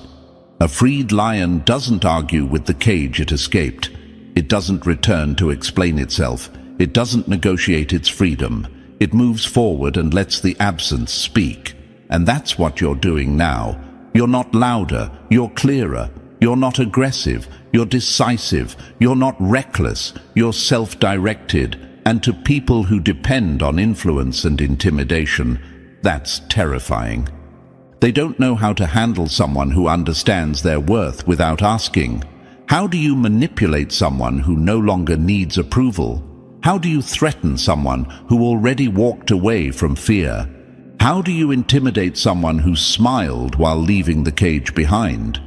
A freed lion doesn't argue with the cage it escaped. It doesn't return to explain itself. It doesn't negotiate its freedom. It moves forward and lets the absence speak. And that's what you're doing now. You're not louder. You're clearer. You're not aggressive. You're decisive. You're not reckless. You're self-directed. And to people who depend on influence and intimidation, that's terrifying. They don't know how to handle someone who understands their worth without asking. How do you manipulate someone who no longer needs approval? How do you threaten someone who already walked away from fear? How do you intimidate someone who smiled while leaving the cage behind?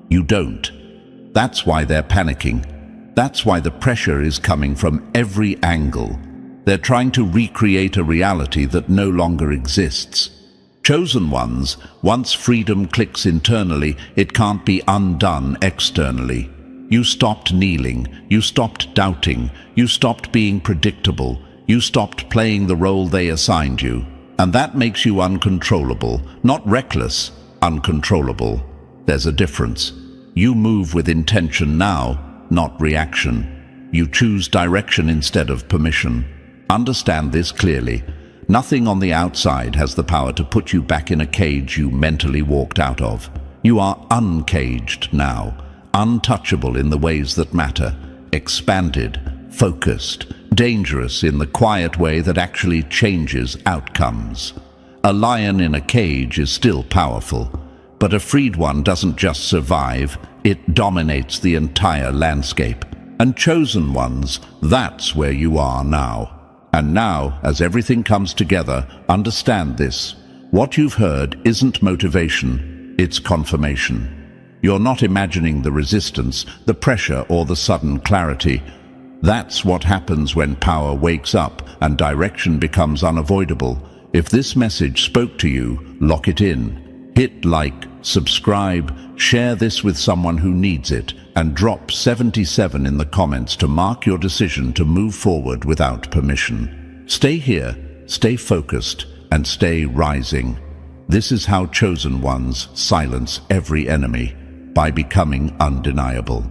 You don't. That's why they're panicking. That's why the pressure is coming from every angle. They're trying to recreate a reality that no longer exists. Chosen ones, once freedom clicks internally, it can't be undone externally. You stopped kneeling, you stopped doubting, you stopped being predictable, you stopped playing the role they assigned you. And that makes you uncontrollable, not reckless, uncontrollable. There's a difference. You move with intention now, not reaction. You choose direction instead of permission. Understand this clearly. Nothing on the outside has the power to put you back in a cage you mentally walked out of. You are uncaged now, untouchable in the ways that matter, expanded, focused, dangerous in the quiet way that actually changes outcomes. A lion in a cage is still powerful, but a freed one doesn't just survive, it dominates the entire landscape. And chosen ones, that's where you are now. And now, as everything comes together, understand this. What you've heard isn't motivation, it's confirmation. You're not imagining the resistance, the pressure, or the sudden clarity. That's what happens when power wakes up and direction becomes unavoidable. If this message spoke to you, lock it in. Hit like, subscribe, share this with someone who needs it, and drop 77 in the comments to mark your decision to move forward without permission. Stay here, stay focused, and stay rising. This is how chosen ones silence every enemy, by becoming undeniable.